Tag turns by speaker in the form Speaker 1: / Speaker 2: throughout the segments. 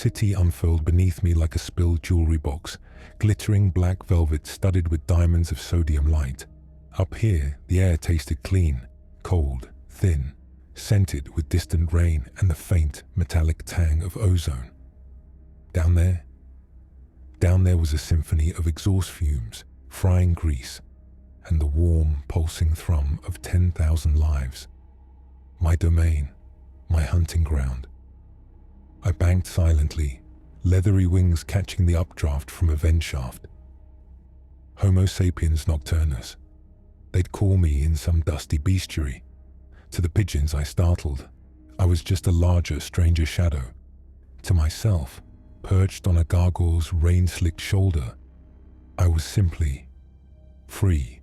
Speaker 1: city unfurled beneath me like a spilled jewelry box, glittering black velvet studded with diamonds of sodium light. Up here, the air tasted clean, cold, thin, scented with distant rain and the faint, metallic tang of ozone. Down there was a symphony of exhaust fumes, frying grease, and the warm, pulsing thrum of 10,000 lives. My domain, my hunting ground. I banked silently, leathery wings catching the updraft from a vent shaft. Homo sapiens nocturnus. They'd call me in some dusty bestiary. To the pigeons I startled, I was just a larger, stranger shadow. To myself, perched on a gargoyle's rain-slicked shoulder, I was simply free.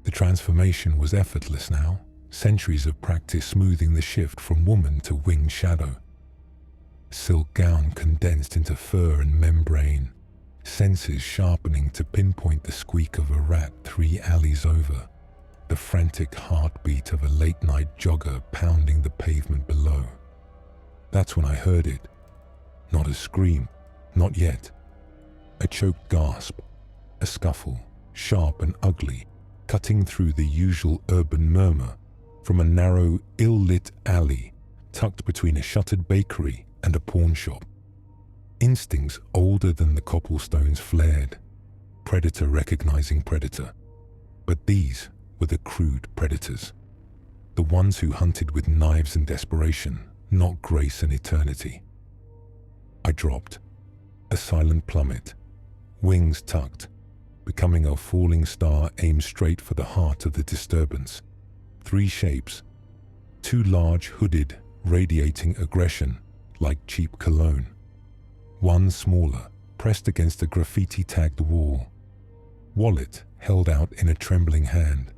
Speaker 1: The transformation was effortless now, centuries of practice smoothing the shift from woman to winged shadow. Silk gown condensed into fur and membrane, senses sharpening to pinpoint the squeak of a rat 3 alleys over, the frantic heartbeat of a late-night jogger pounding the pavement below. That's when I heard it. Not a scream, not yet. A choked gasp, a scuffle, sharp and ugly, cutting through the usual urban murmur from a narrow, ill-lit alley tucked between a shuttered bakery and a pawn shop. Instincts older than the cobblestones flared, predator recognizing predator. But these were the crude predators, the ones who hunted with knives and desperation, not grace and eternity. I dropped, a silent plummet, wings tucked, becoming a falling star aimed straight for the heart of the disturbance. 3 shapes, 2 large, hooded, radiating aggression like cheap cologne. 1 smaller, pressed against a graffiti-tagged wall, wallet held out in a trembling hand.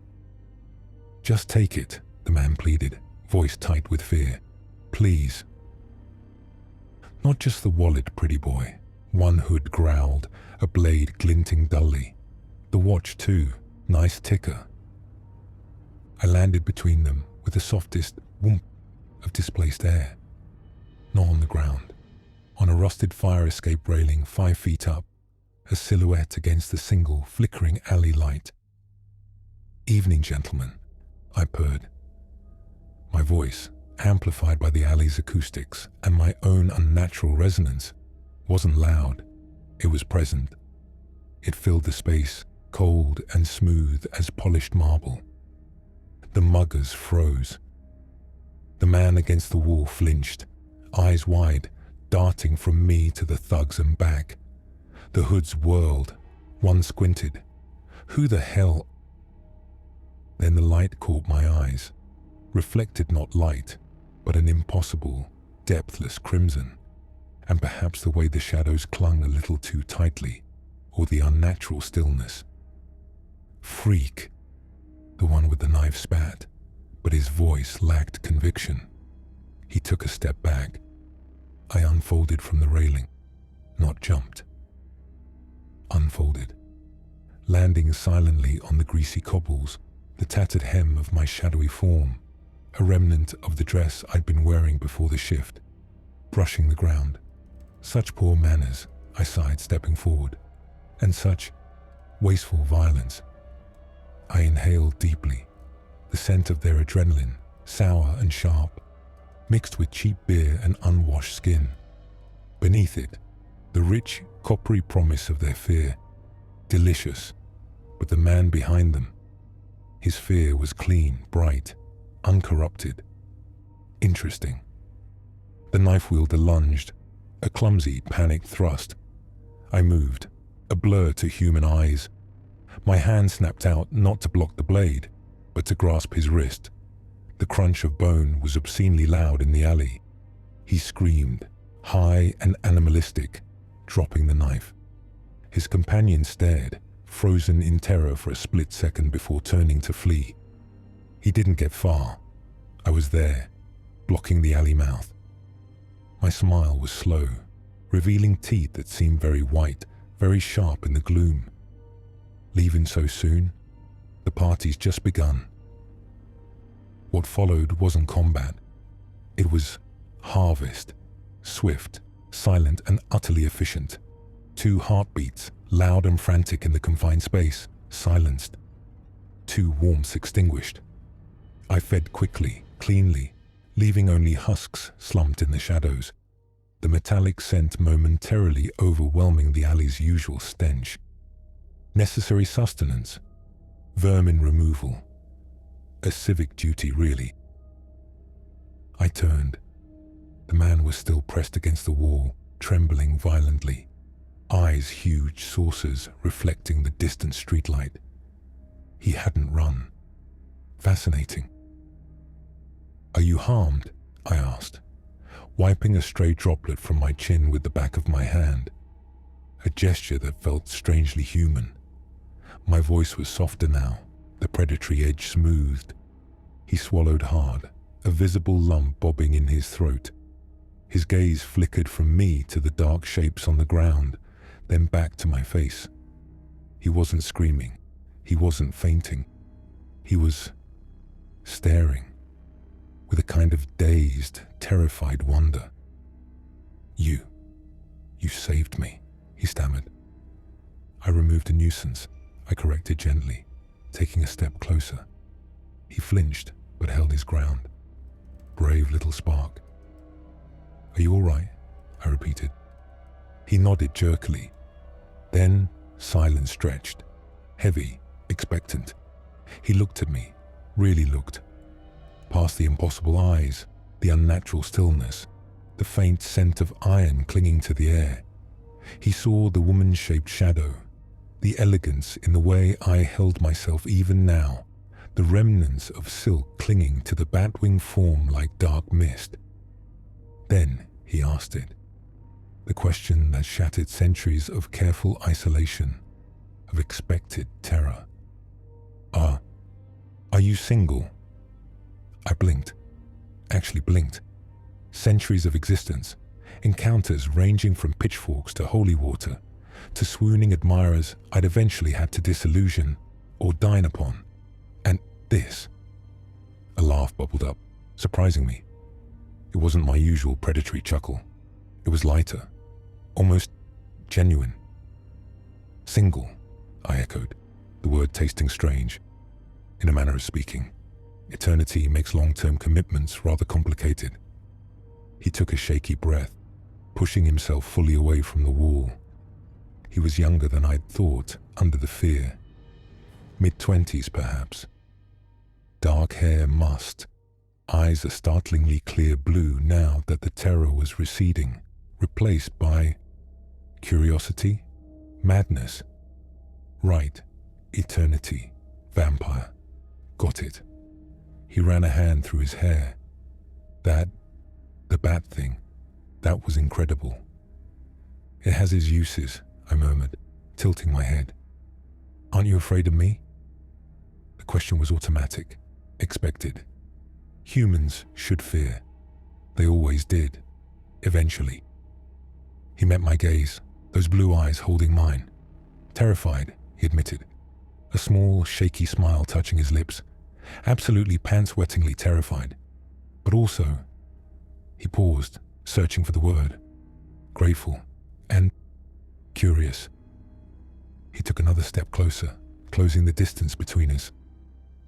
Speaker 1: "Just take it," the man pleaded, voice tight with fear. "Please." "Not just the wallet, pretty boy," one hood growled, a blade glinting dully. "The watch too, nice ticker." I landed between them with the softest whoomp of displaced air. Not on the ground, on a rusted fire escape railing 5 feet up, a silhouette against the single flickering alley light. "Evening, gentlemen," I purred. My voice, amplified by the alley's acoustics and my own unnatural resonance, wasn't loud. It was present. It filled the space, cold and smooth as polished marble. The muggers froze. The man against the wall flinched, eyes wide, darting from me to the thugs and back. The hoods whirled. One squinted. Who the hell? Then the light caught my eyes, reflected not light, but an impossible, depthless crimson, and perhaps the way the shadows clung a little too tightly, or the unnatural stillness. "Freak," the one with the knife spat, but his voice lacked conviction. He took a step back. I unfolded from the railing, not jumped. Unfolded, landing silently on the greasy cobbles, the tattered hem of my shadowy form, a remnant of the dress I'd been wearing before the shift, brushing the ground. Such poor manners, I sighed, stepping forward, and such wasteful violence. I inhaled deeply, the scent of their adrenaline, sour and sharp, mixed with cheap beer and unwashed skin. Beneath it, the rich, coppery promise of their fear. Delicious, but the man behind them, his fear was clean, bright, uncorrupted. Interesting. The knife wielder lunged, a clumsy, panicked thrust. I moved, a blur to human eyes. My hand snapped out not to block the blade, but to grasp his wrist. The crunch of bone was obscenely loud in the alley. He screamed, high and animalistic, dropping the knife. His companion stared, frozen in terror for a split second before turning to flee. He didn't get far. I was there, blocking the alley mouth. My smile was slow, revealing teeth that seemed very white, very sharp in the gloom. Leaving so soon? The party's just begun. What followed wasn't combat. It was harvest, swift, silent and utterly efficient. 2 heartbeats, loud and frantic in the confined space, silenced. 2 warmths extinguished. I fed quickly, cleanly, leaving only husks slumped in the shadows, the metallic scent momentarily overwhelming the alley's usual stench. Necessary sustenance, vermin removal, a civic duty really. I turned. The man was still pressed against the wall, trembling violently, eyes huge saucers reflecting the distant streetlight. He hadn't run. Fascinating. "Are you harmed?" I asked, wiping a stray droplet from my chin with the back of my hand, a gesture that felt strangely human. My voice was softer now, the predatory edge smoothed. He swallowed hard, a visible lump bobbing in his throat. His gaze flickered from me to the dark shapes on the ground, then back to my face. He wasn't screaming. He wasn't fainting. He was staring with a kind of dazed, terrified wonder. You saved me," he stammered. "I removed a nuisance," I corrected gently, taking a step closer. He flinched, but held his ground. Brave little spark. "Are you all right?" I repeated. He nodded jerkily. Then silence stretched, heavy, expectant. He looked at me, really looked. Past the impossible eyes, the unnatural stillness, the faint scent of iron clinging to the air. He saw the woman-shaped shadow, the elegance in the way I held myself even now, the remnants of silk clinging to the bat-wing form like dark mist. Then he asked it, the question that shattered centuries of careful isolation, of expected terror. Are you single?" I blinked, actually blinked. Centuries of existence, encounters ranging from pitchforks to holy water, to swooning admirers I'd eventually had to disillusion or dine upon. And this. A laugh bubbled up, surprising me. It wasn't my usual predatory chuckle. It was lighter, almost genuine. "Single," I echoed, the word tasting strange. In a manner of speaking, eternity makes long-term commitments rather complicated. He took a shaky breath, pushing himself fully away from the wall. He was younger than I'd thought, under the fear. Mid-20s, perhaps. Dark hair mussed, eyes a startlingly clear blue now that the terror was receding, replaced by curiosity, madness. Right, eternity, vampire. Got it. He ran a hand through his hair. The bat thing, that was incredible. "It has its uses," I murmured, tilting my head. "Aren't you afraid of me?" The question was automatic, expected. Humans should fear. They always did, eventually. He met my gaze, those blue eyes holding mine. Terrified, he admitted, a small, shaky smile touching his lips. Absolutely pants-wettingly terrified. But also, he paused, searching for the word. Grateful and curious. He took another step closer, closing the distance between us.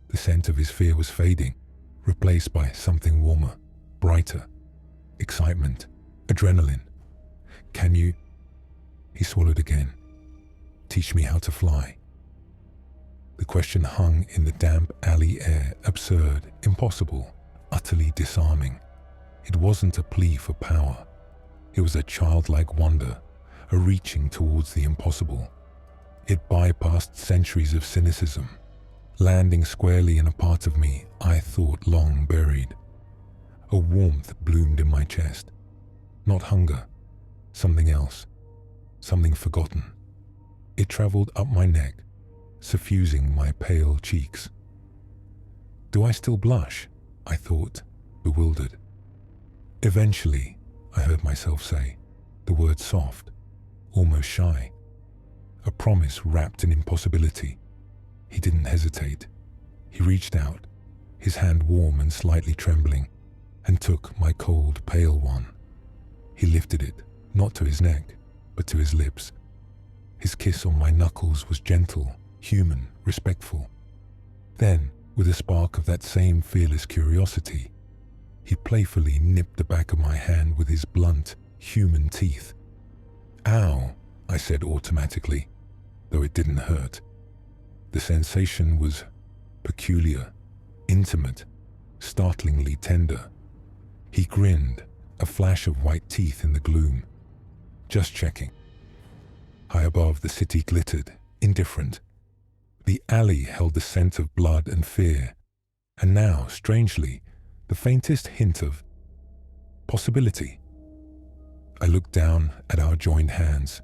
Speaker 1: The scent of his fear was fading, replaced by something warmer, brighter. Excitement, adrenaline. "Can you?" He swallowed again. "Teach me how to fly." The question hung in the damp alley air, absurd, impossible, utterly disarming. It wasn't a plea for power. It was a childlike wonder, a reaching towards the impossible. It bypassed centuries of cynicism, landing squarely in a part of me I thought long buried. A warmth bloomed in my chest. Not hunger, something else, something forgotten. It traveled up my neck, suffusing my pale cheeks. Do I still blush? I thought, bewildered. Eventually, I heard myself say, the word soft, almost shy. A promise wrapped in impossibility. He didn't hesitate. He reached out, his hand warm and slightly trembling, and took my cold, pale one. He lifted it, not to his neck, but to his lips. His kiss on my knuckles was gentle, human, respectful. Then, with a spark of that same fearless curiosity, he playfully nipped the back of my hand with his blunt, human teeth. "Ow," I said automatically, though it didn't hurt. The sensation was peculiar, intimate, startlingly tender. He grinned, a flash of white teeth in the gloom. "Just checking." High above, the city glittered, indifferent. The alley held the scent of blood and fear, and now, strangely, the faintest hint of possibility. I looked down at our joined hands,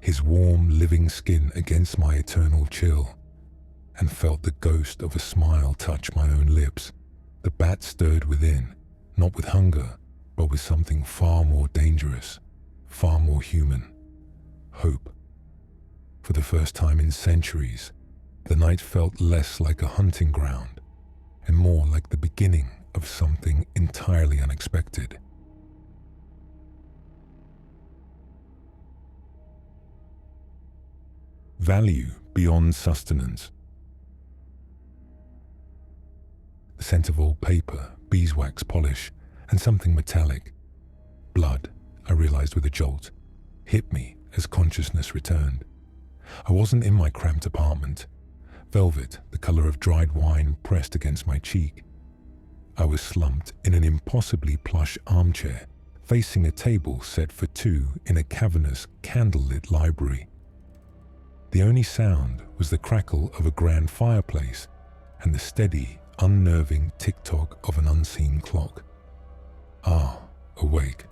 Speaker 1: his warm, living skin against my eternal chill, and felt the ghost of a smile touch my own lips. The bat stirred within, not with hunger, but with something far more dangerous, far more human. Hope. For the first time in centuries, the night felt less like a hunting ground and more like the beginning of something entirely unexpected. Value beyond sustenance. The scent of old paper, beeswax polish, and something metallic. Blood, I realized with a jolt, hit me as consciousness returned. I wasn't in my cramped apartment. Velvet, the color of dried wine, pressed against my cheek. I was slumped in an impossibly plush armchair, facing a table set for two in a cavernous, candlelit library. The only sound was the crackle of a grand fireplace and the steady, unnerving tick-tock of an unseen clock. Ah, awake.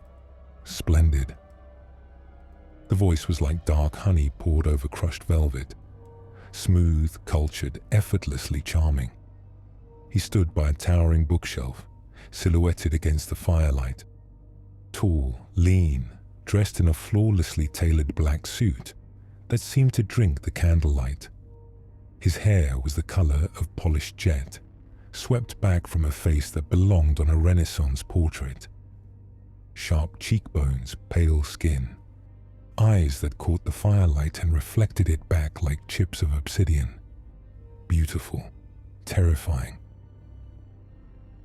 Speaker 1: Splendid. The voice was like dark honey poured over crushed velvet. Smooth, cultured, effortlessly charming. He stood by a towering bookshelf, silhouetted against the firelight. Tall, lean, dressed in a flawlessly tailored black suit that seemed to drink the candlelight. His hair was the color of polished jet, swept back from a face that belonged on a Renaissance portrait. Sharp cheekbones, pale skin, eyes that caught the firelight and reflected it back like chips of obsidian. Beautiful, terrifying.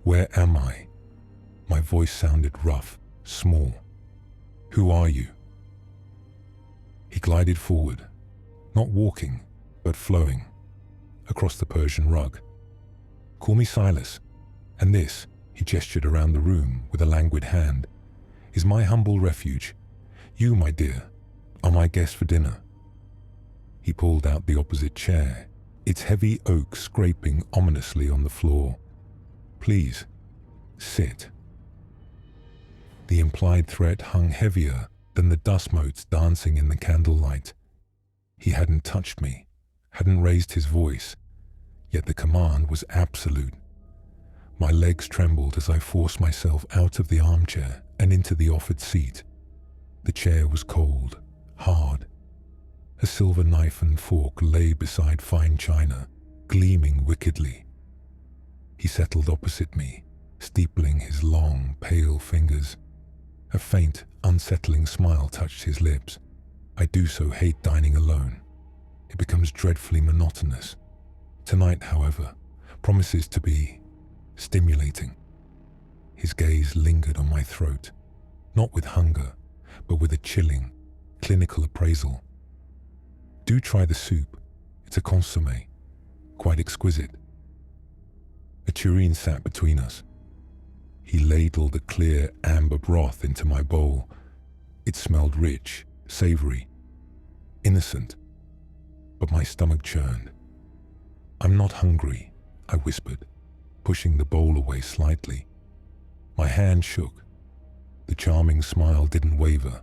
Speaker 1: "Where am I?" My voice sounded rough, small. "Who are you?" He glided forward, not walking, but flowing, across the Persian rug. "Call me Silas, and this," he gestured around the room with a languid hand, "is my humble refuge. You, my dear, are my guest for dinner." He pulled out the opposite chair, its heavy oak scraping ominously on the floor. "Please, sit." The implied threat hung heavier than the dust motes dancing in the candlelight. He hadn't touched me, hadn't raised his voice, yet the command was absolute. My legs trembled as I forced myself out of the armchair and into the offered seat. The chair was cold, hard. A silver knife and fork lay beside fine china, gleaming wickedly. He settled opposite me, steepling his long, pale fingers. A faint, unsettling smile touched his lips. "I do so hate dining alone. It becomes dreadfully monotonous. Tonight, however, promises to be stimulating." His gaze lingered on my throat, not with hunger, but with a chilling, clinical appraisal. "Do try the soup. It's a consommé, quite exquisite." A tureen sat between us. He ladled a clear amber broth into my bowl. It smelled rich, savory, innocent, but my stomach churned. "I'm not hungry," I whispered, pushing the bowl away slightly. My hand shook. The charming smile didn't waver,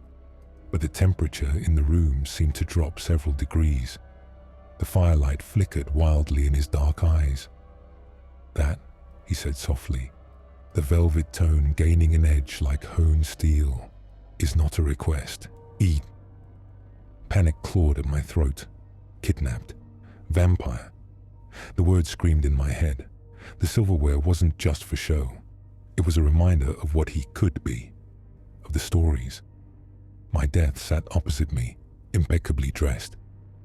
Speaker 1: but the temperature in the room seemed to drop several degrees. The firelight flickered wildly in his dark eyes. "That," he said softly, the velvet tone gaining an edge like honed steel, "is not a request. Eat." Panic clawed at my throat. Kidnapped. Vampire. The words screamed in my head. The silverware wasn't just for show. It was a reminder of what he could be, of the stories. My death sat opposite me, impeccably dressed,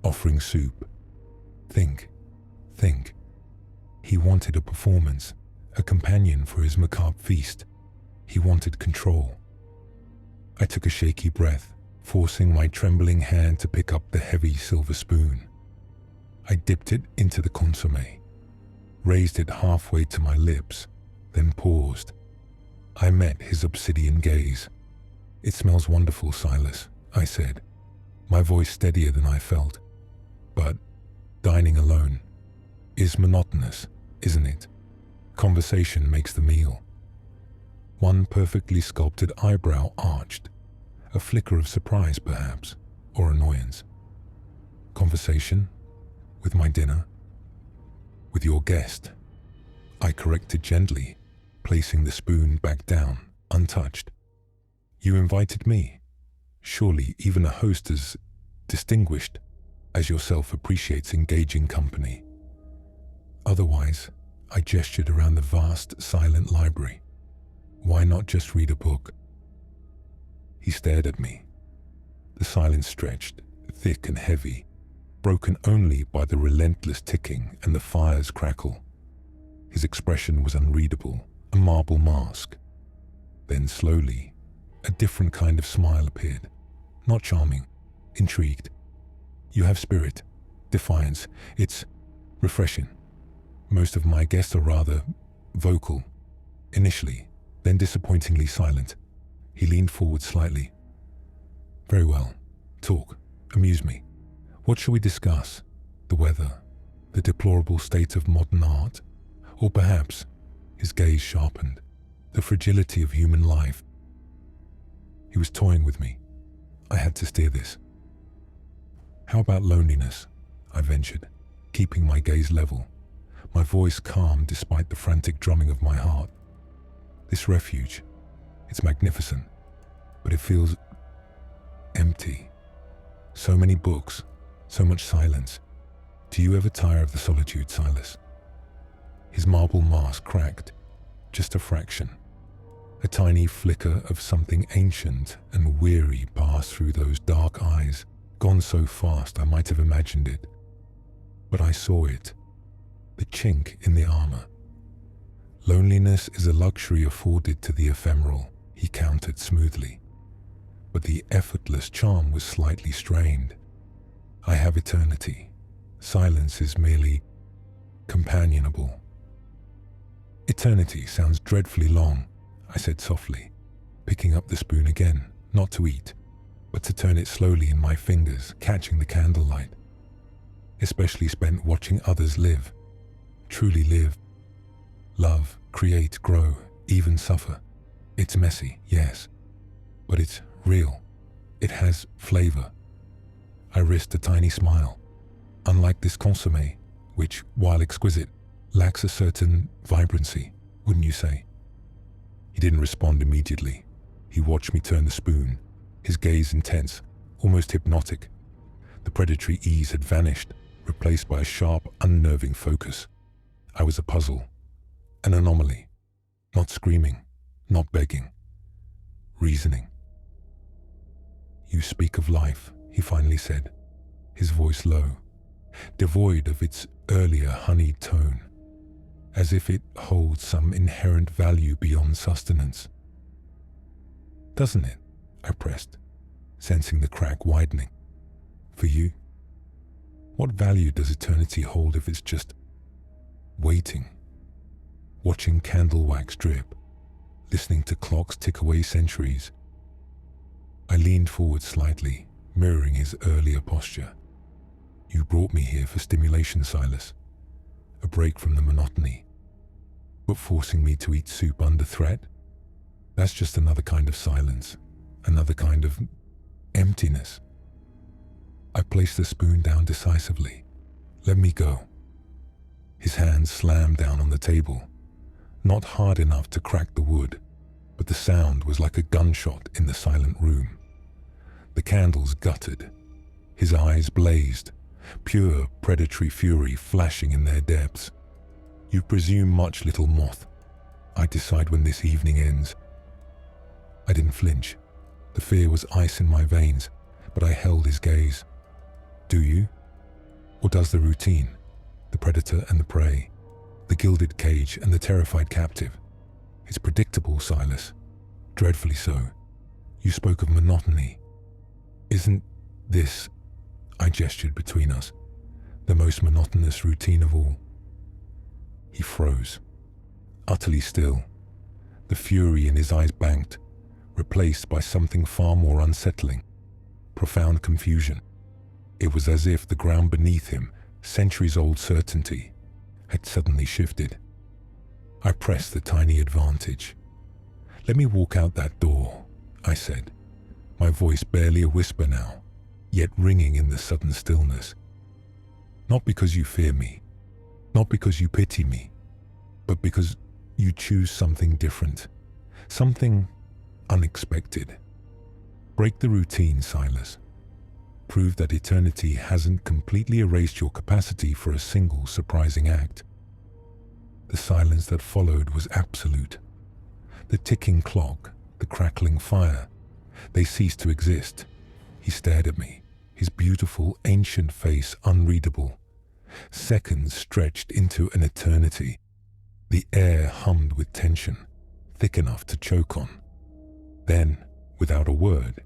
Speaker 1: offering soup. Think. He wanted a performance, a companion for his macabre feast. He wanted control. I took a shaky breath, forcing my trembling hand to pick up the heavy silver spoon. I dipped it into the consommé, raised it halfway to my lips, then paused. I met his obsidian gaze. "It smells wonderful, Silas," I said, my voice steadier than I felt. "But dining alone is monotonous, isn't it? Conversation makes the meal." One perfectly sculpted eyebrow arched, a flicker of surprise perhaps, or annoyance. "Conversation? With my dinner? With your guest?" I corrected gently, placing the spoon back down, untouched. "You invited me. Surely even a host as distinguished as yourself appreciates engaging company." Otherwise, I gestured around the vast, silent library. "Why not just read a book?" He stared at me. The silence stretched, thick and heavy, broken only by the relentless ticking and the fire's crackle. His expression was unreadable, a marble mask. Then slowly, a different kind of smile appeared. Not charming, intrigued. "You have spirit, defiance. It's refreshing. Most of my guests are rather vocal, initially, then disappointingly silent." He leaned forward slightly. "Very well. Talk. Amuse me. What shall we discuss? The weather? The deplorable state of modern art? Or perhaps," his gaze sharpened, "the fragility of human life?" He was toying with me. I had to steer this. "How about loneliness?" I ventured, keeping my gaze level, my voice calm despite the frantic drumming of my heart. "This refuge, it's magnificent, but it feels empty. So many books, so much silence. Do you ever tire of the solitude, Silas?" His marble mask cracked, just a fraction. A tiny flicker of something ancient and weary passed through those dark eyes, gone so fast I might have imagined it. But I saw it, the chink in the armor. "Loneliness is a luxury afforded to the ephemeral," he countered smoothly. But the effortless charm was slightly strained. "I have eternity. Silence is merely companionable." "Eternity sounds dreadfully long," I said softly, picking up the spoon again, not to eat, but to turn it slowly in my fingers, catching the candlelight. "Especially spent watching others live. Truly live. Love, create, grow, even suffer. It's messy, yes, but it's real. It has flavor." I risked a tiny smile. "Unlike this consommé, which, while exquisite, lacks a certain vibrancy, wouldn't you say?" He didn't respond immediately. He watched me turn the spoon, his gaze intense, almost hypnotic. The predatory ease had vanished, replaced by a sharp, unnerving focus. I was a puzzle, an anomaly, not screaming, not begging, reasoning. "You speak of life," he finally said, his voice low, devoid of its earlier honeyed tone, as if it holds some inherent value beyond sustenance. "Doesn't it?" I pressed, sensing the crack widening. "For you? What value does eternity hold if it's just waiting, watching candle wax drip, listening to clocks tick away centuries?" I leaned forward slightly, mirroring his earlier posture. "You brought me here for stimulation, Silas, a break from the monotony. But forcing me to eat soup under threat? That's just another kind of silence, another kind of emptiness." I placed the spoon down decisively. "Let me go." His hand slammed down on the table, not hard enough to crack the wood, but the sound was like a gunshot in the silent room. The candles guttered. His eyes blazed, pure predatory fury flashing in their depths. "You presume much, little moth. I decide when this evening ends." I didn't flinch. The fear was ice in my veins, but I held his gaze. Do you? Or does the routine, the predator and the prey, the gilded cage and the terrified captive? It's predictable, Silas. Dreadfully so. You spoke of monotony. Isn't this, I gestured between us, the most monotonous routine of all? He froze, utterly still, the fury in his eyes banked, replaced by something far more unsettling, profound confusion. It was as if the ground beneath him, centuries-old certainty, had suddenly shifted. I pressed the tiny advantage. Let me walk out that door, I said, my voice barely a whisper now, yet ringing in the sudden stillness. Not because you fear me, not because you pity me, but because you choose something different, something unexpected. Break the routine, Silas. Prove that eternity hasn't completely erased your capacity for a single surprising act. The silence that followed was absolute. The ticking clock, the crackling fire, they ceased to exist. He stared at me, his beautiful, ancient face unreadable. Seconds stretched into an eternity. The air hummed with tension, thick enough to choke on. Then, without a word,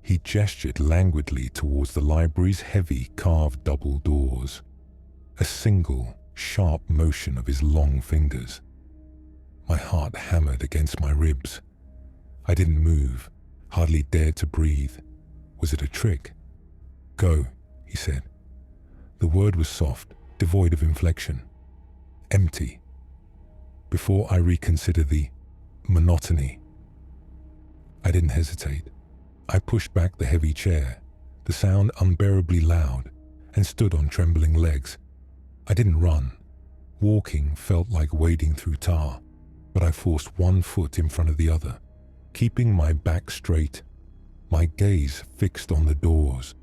Speaker 1: he gestured languidly towards the library's heavy carved double doors. A single, sharp motion of his long fingers. My heart hammered against my ribs. I didn't move, hardly dared to breathe. Was it a trick? Go, he said. The word was soft, devoid of inflection. Empty. Before I reconsider the monotony. I didn't hesitate. I pushed back the heavy chair, the sound unbearably loud, and stood on trembling legs. I didn't run. Walking felt like wading through tar, but I forced one foot in front of the other, keeping my back straight, my gaze fixed on the doors.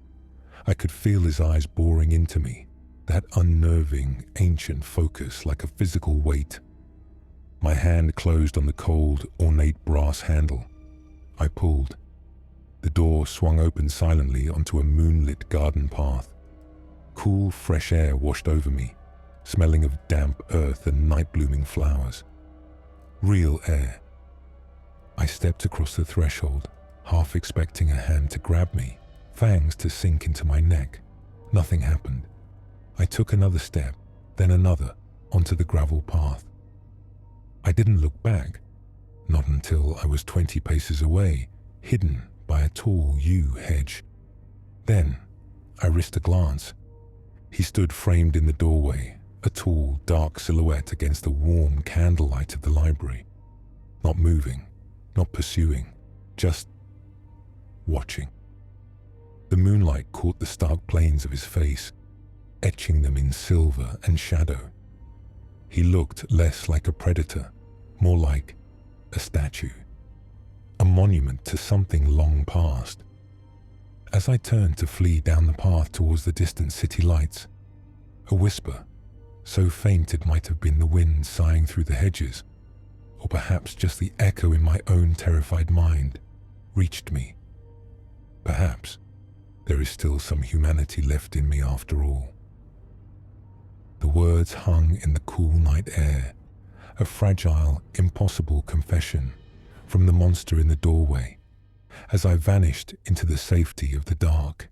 Speaker 1: I could feel his eyes boring into me, that unnerving, ancient focus like a physical weight. My hand closed on the cold, ornate brass handle. I pulled. The door swung open silently onto a moonlit garden path. Cool, fresh air washed over me, smelling of damp earth and night-blooming flowers. Real air. I stepped across the threshold, half expecting a hand to grab me, fangs to sink into my neck. Nothing happened. I took another step, then another, onto the gravel path. I didn't look back, not until I was 20 paces away, hidden by a tall yew hedge. Then I risked a glance. He stood framed in the doorway, a tall, dark silhouette against the warm candlelight of the library. Not moving, not pursuing, just watching. The moonlight caught the stark planes of his face, etching them in silver and shadow. He looked less like a predator, more like a statue, a monument to something long past. As I turned to flee down the path towards the distant city lights, a whisper, so faint it might have been the wind sighing through the hedges, or perhaps just the echo in my own terrified mind, reached me. Perhaps there is still some humanity left in me after all. The words hung in the cool night air, a fragile, impossible confession from the monster in the doorway, as I vanished into the safety of the dark.